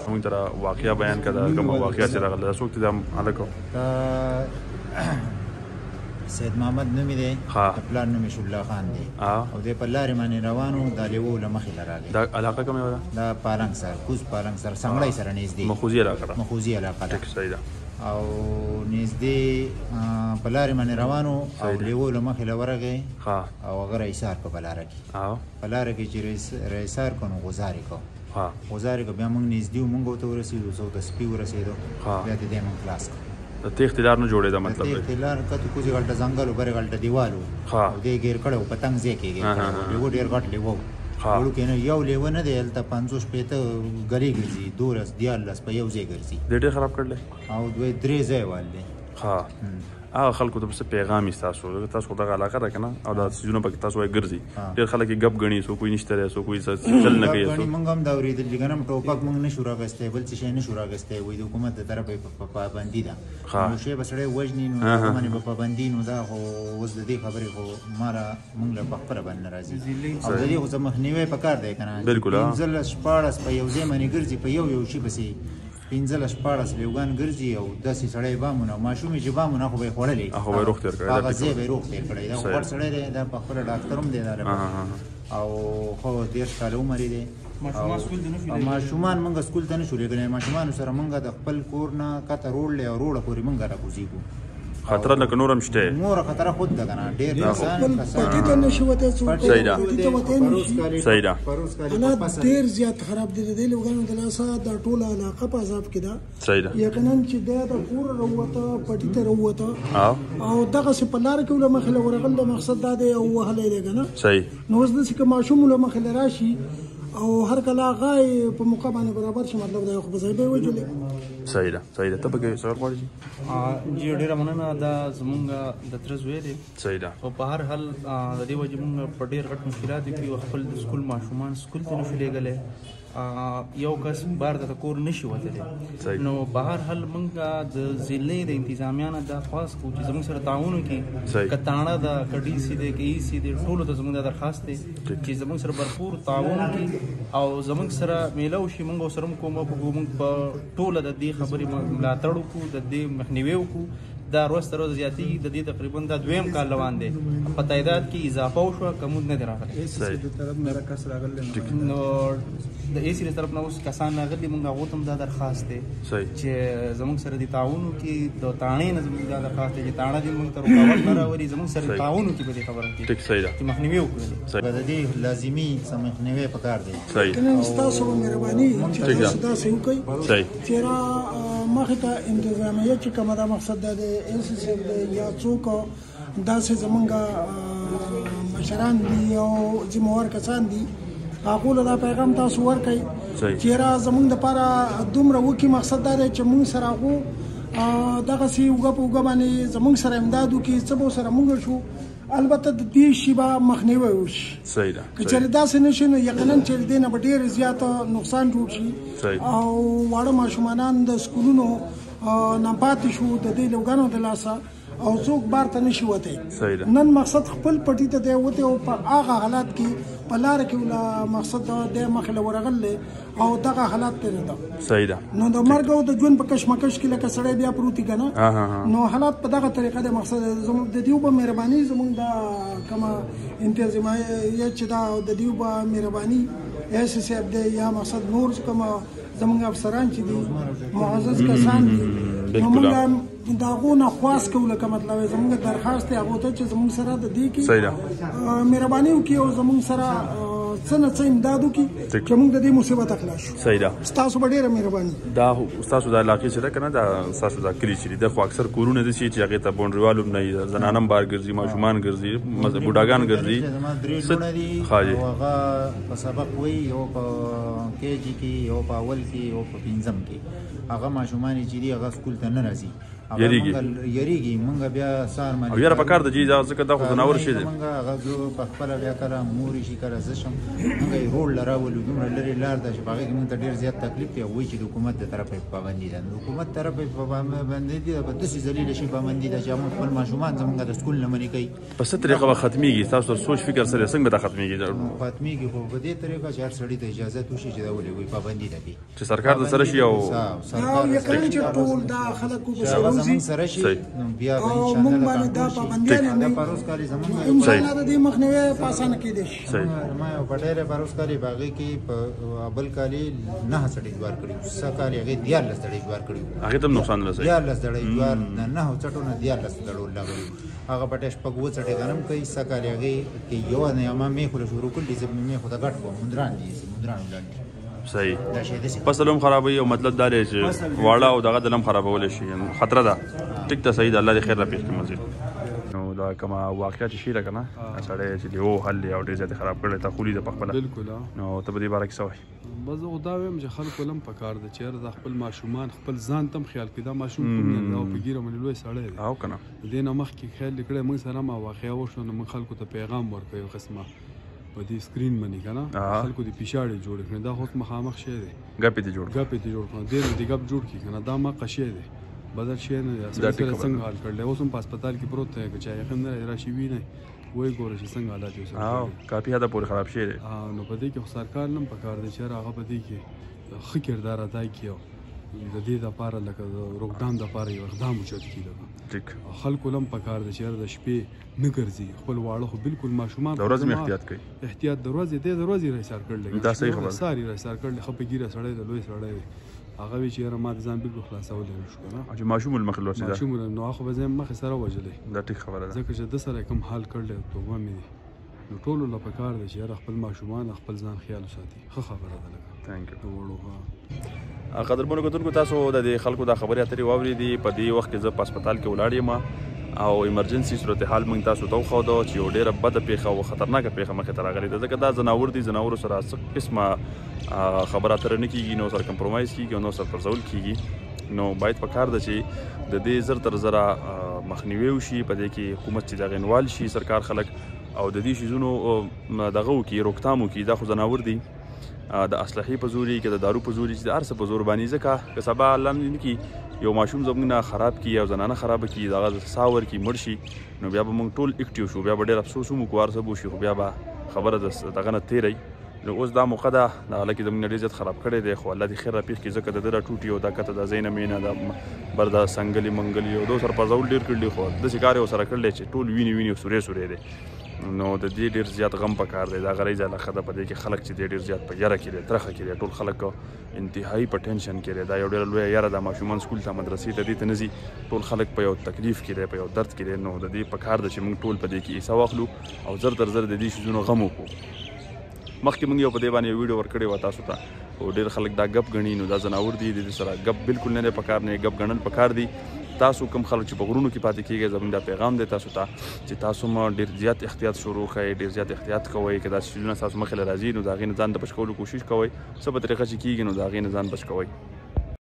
موږ ته واقعیا بیان کړه کوم واقعیا چې راغله څوک دې هلکو سید محمد نومې دی پلار نوم شو الله خان دی او دی په لارې باندې روانو د لیوو له مخې له راغی دا علاقه کومه وه دا پالنګ سر کوز پالنګ سر سنګړی سره نږدې مخوزي علاقه ده مخوزي علاقه ده صحیح ده او نږدې په لارې باندې روانو او لیوو له مخې له ورغی او هغه رایسار په لاره کې په لاره کې چې رایسار کو نو غوزار یې کو غوزار یې کو بیا موږ نږدې موږ ورته ورسېدو څو د سپي ورسېدو بیا د دې موږ خلاص کړو د تیښتې لار نه جوړېده مطلب تیښتې لار کته کوزي غلطه ځنګل و بره غلطه دیوال و او دې ګیر کړی و په تنګ ځای کې ګیر کړی و لیوه ډېر غټ لیوه و وړوکی نه یو لیوه نه دی هلته 50 شپېته ګرې ګرځي 12 14 په یو ځای ګرځي دې ډېر خراب کړلی او دوی 3 ځای وال دی هغه خلکو ته څه پیغام یې ستاسو تاسو خو دغه علاقه ده که نه او دا څیزونه پکې تاسو وایي ګرځي ډېر خلک یې ګپ ګڼي څوک وایي نشته دی څوک وایي چل نه کوي موږ هم دا اورېدلي که نه ټوپک موږ نه شو راغستی بل څه شی نه شو راغستی وایي د حکومت د طرفه یې پابندي ده نو شی به سړی وژني نو هغه باندې به پابندي نو دا خو اوس د دې خبرې خو ما را موږ له په خپله باندې نه راځي او د دې خو څه مخنیوی پکار دی که نه 15 14 په یو ځای باندې ګرځي په یو شي پسې 15 14 لیوګان ګرځي او داسې سړی بامونه ماشومې چې بامونه خو به یې خوړلی هغه به یې روغ تېر کړی هغه ځای به یې روغ تېر کړی دا خو غټ سړی دی دا په خپله ډاکټر هم دی دا او خو 13 کاله عمر یې دی ماشومان موږ سکول ته نه شو لېږلی ماشومانو سره موږ د خپل کور نه کته روړ دی او روړه پورې موږ راکوزېږو خطره لکه نور هم شته نوره خطره خود ده که نه ډېر پټي ته نه شي وتی صحیح ده صحیح ده حالات ډېر زیات خراب دي د دې لوګانو د لاسه دا ټوله علاقه په عذاب کې ده صحیح ده یقینا چې دا د کوره راووته پټي ته راووته او دغسې په لاره کې له مخې له ورغل د مقصد دا دی او وهلی دی که نه صحیح نو اوس داسې که ماشوم له مخې له راشي او هر کله هغه په موقع باندې برابر شي مطلب دا خو به ځای به یې وژلې صحیح ده صحیح ده ته پکې سوال غواړې جی ډېره مننه دا زمونږ د تره زوی دی صحیح ده خو په هر حال د دې وجې مونږ په ډېر غټ مشکلاتو کې خپل د سکول ماشومان سکول ته نشو لېږلی یو کس بار د کور نشي وتلی نو په هر حال موږ د ضلعې د انتظامیه نه دا خواست کوو چې زموږ سره تعاون وکړي که تاڼه ده که ډي سي دی که ای سي دی ټولو ته زموږ دا درخواست دی چې زموږ سره برپور تعاون وکړي او زموږ سره میله وشي موږ ورسره هم موږ په ټوله د دې خبرې ملاتړ وکړو د دې مخنیوی وکړو دا روز تر روز زیاتېږي د دې تقریبا دا دویم کال روان دی په تعداد کې اضافه وشوه کمود نه دی راغلی نو د اے سی د طرف نه اوس کسان راغلي موږ هغو ته هم دا درخواست دی چې زموږ سره د تعاون وکړي د تاڼې نه زموږ دا درخواست دی چې تاڼه دې موږ ته رکاوټ نه راولي زموږ سره تعاون وکړي په دې خبره کې چې مخنیوی وکړي د دې لازمي څه مخنیوی پکار دی ستاسو مهرباني چې تاسو داسې وکړئ چې مخې ته انتظامیه چې کومه دا مقصد دا دی NCCF دی یا څوک داسې زمونږ مشران دي او ذمهوار کسان دي هغو له دا پیغام تاسو ورکئ چې را زمونږ دپاره دومره وکړي مقصد دا دی چې مونږ سره هغو دغسې اوږه په اوږه باندې زمونږ سره امداد وکړي څه به سره مونږ شو البته د دې شي به مخنیوی وشي صحیح ده که چېرې داسې نه شي نو یقینا چې د دې نه به ډېر زیات نقصان جوړ شي او واړه ماشومانان د سکولونو نه پاتې شو د دې لوګانو د لاسه او څوک بار ته نشي وتی نن مقصد خپل پټي ته دی وتی او په هغه حالات کې په لاره کې ولا مقصد د مخې له ورغلی او دغه حالات تېرې ده صحیح ده نو د مرګ او د ژوند په کشمکش کې لکه سړی بیا پروت که نه نو حالات په دغه طریقه د مقصد زموږ د دیو به مهرباني زموږ دا کومه انتظامیه چې دا د دیو به مهرباني NCCF دی یا مقصد نور کومه زموږ افسران چې دي معزز کسان دي نو موږ د هغو نه خواست کوو لکه مطلب زموږ درخواست دی هغو ته چې زموږ سره د دې کې مهرباني وکړي او زموږ سره څه نه څه امداد وکړي چې موږ د دې مصیبت خلاص شو صحیح ده ستاسو به ډېره مهرباني دا ستاسو د علاقې چې ده که نه دا ستاسو دا کلي چې دي دا خو اکثر کورونه داسې چې هغې ته باونډریوال هم نه وي زنانه هم بار ګرځي ماشومان ګرځي بوډاګان ګرځي زما درې لوڼه دي او هغه په سبق وایي یو په KG کې یو په اول کې یو په پنځم کې هغه ماشومان چې دي هغه سکول ته نه راځي یریږي مونږ بیا سهار باندې او یاره پکار د جی ځکه دا خو ځناور شي مونږ هغه زه په خپله بیا کله مورې شي کله زه شم مونږ یې روډ له راولو دومره لرې لار ده چې په هغې کې مونږ ته ډېر زیات تکلیف دی وایي چې د حکومت د طرفه یې پابندي ده د حکومت طرفه یې پابندي ده په داسې ذلیله شي پابندي ده چې موږ خپل ماشومان زمونږ د سکول نه منې کوي په څه طریقه به ختمېږي تاسو سوچ فکر سره څنګه به دا ختمېږي خو په دې طریقه چې هر سړي ته اجازت وشي چې دا ولې وایي پابندي ده چې سرکار د سره شي او یقیني چې ټول دا خلکو په زمونږ سره شي بیا به موږ باندې دا پابندیانې دا پروس کالي زمونږ انشاءالله د دې مخنیوی په اسانه کېدی شي ما یو په ډېره پروس کالي په هغې کې په بل کالي 9 سړي جوار کړي څه کالي هغې 14 سړي جوار کړي هغې ته هم نقصان رسوي 14 سړي جوار د 9 څټو نه 14 سړو لګوي هغه پټه شپږ و څټې غنم کوي څه کالي هغې کې یو نه ما مې خو شروع کړي چې مې خو د ګټ کو مندران دي مندران ولاندي صحیح فصل هم خرابوي او مطلب دا دی چې واړه او دغه دلم خرابولی شي خطره ده ټیک ته صحیح ده الله دې خیر را پېښ کړي مزید نو دا کومه واقعه چې شي ده که نه سړی چې دی حل دی او ډېر زیات خراب کړی تا خولي ده په خپله بلکل نو ته په دې باره کې څه وایي بس زه خو دا وایم چې خلکو لم پکار ده چې یاره دا خپل ماشومان خپل ځان ته هم خیال کړي دا ماشوم کوم دی دا په ګیره باندې لوی سړی دی او که نه د دې نه مخکې خیال یې کړی موږ سره هم واقعه وشوه نو موږ خلکو ته پیغام ورکوو یو قسمه په دې سکرین باندې که نه خلکو دې پیشاړې جوړې کړي دا خو مخامخ شی دی ګپې دې جوړ کړي دې دې ګپ جوړ کړي که نه دا مقه شی دی بدل شی نه دی سره څنګه حال کړلی اوس هم په هسپتال کې پروت دی که چا یقین نه راشي وي نه وایي ګوره چې څنګه حالات یې کافي حده پورې خراب شوی دی نو په دې کې خو سرکار نه هم پکار دی چې هغه په دې کې ښه کردار ادا کړي او د دې دپاره لکه د روکډام دپاره یو اقدام اوچت کړي ټیک خلکو لم پکار دی چې یاره د شپې نه ګرځي خپل واړه خو بالکل ماشومان د ورځې احتیاط کوي احتیاط د ورځې دی د ورځې رایسار کړلی دا صحیح خبره ساري رایسار کړلی ښه په ګیره سړی د لوی سړی دی هغه وی چې یاره ما د ځان بالکل خلاصولی نه شو که نه چې ماشوم المخې لوڅېده ماشوم نو هغه خو به زه یې مخې سره وژلی دا ټیک خبره ده ځکه چې ده سره کوم حال کړلی توبه مې دی نو ټولو له پکار دی چې یاره خپل ماشومان خپل ځان خیال وساتي ښه خبره ده لکه تھینک یو وړو قدرمنو کتونکو تاسو د دې خلکو دا خبرې اترې واورېدې په دې وخت کې زه په هسپتال کې ولاړ یم او ایمرجنسي صورتحال موږ تاسو ته وښوده چې یو ډېره بده پیښه او خطرناکه پیښه مخې ته راغلې ده ځکه دا ځناور دي ځناورو سره څه قسمه خبره اتره نه کېږي نو سره کمپرومایز کېږي او نو سره پرځول کېږي نو باید پکار ده چې د دې زر تر زره مخنیوی وشي په دې کې حکومت چې دغه انوال شي سرکار خلک او د دې شیزونو دغه وکړي روکتام وکړي دا خو ځناور دي د اسلحې په زور کې د دارو په زور چې د هر څه په زور باندې ځکه که سبا الله نه کړي یو ماشوم زموږ نه خراب کړي او زنانه خرابه کړي دغه ساه ورکړي مړ شي نو بیا به موږ ټول اکټیو شو بیا به ډېر افسوس هم وکړو هر څه به وشي خو بیا به خبره دغه نه تېری نو اوس دا موقع ده د هلک زموږ نه ډېر زیات خراب کړی دی خو الله دې خیر راپېښ کړي ځکه د ده راټوټي او دا کته د زینه مینه د بر د سنګلي منګلي او دو سره پرځول ډېر کړي خو داسې کار یې ورسره کړلی چې ټول وینې او سورې سورې دی نو د دې ډېر زیات غم پکار دی دا غریزه علاقه ده په دې کې خلک چې دی ډېر زیات په یره کې دی ترخه کې دی ټول خلک انتهایي په ټینشن کې دی دا یو ډېره لویه یره ده ماشومان سکول ته مدرسې ته دې ته نه ځي ټول خلک په یو تکلیف کې دی په یو درد کې دی نو د دې پکار ده چې موږ ټول په دې کې حصه واخلو او زر تر زر د دې شیزونو غم وکړو مخکې موږ یو په دې باندې ویډیو ورکړی وه تاسو ته او ډېر خلک دا ګپ ګڼي نو دا ځناور دي د دې سره ګپ بالکل نه دی پکار نه ګپ ګڼل پکار دي تاسو کوم خلک چې په غرونو کې پاتې کېږئ زموږ دا پیغام دی تاسو ته چې تاسو هم ډېر زیات احتیاط شروع کړئ ډېر زیات احتیاط کوئ که دا څیزونه ستاسو مخې له راځي نو د هغې نه ځان د بچ کولو کوشش کوئ څه په طریقه چې کېږي نو د هغې نه ځان بچ کوئ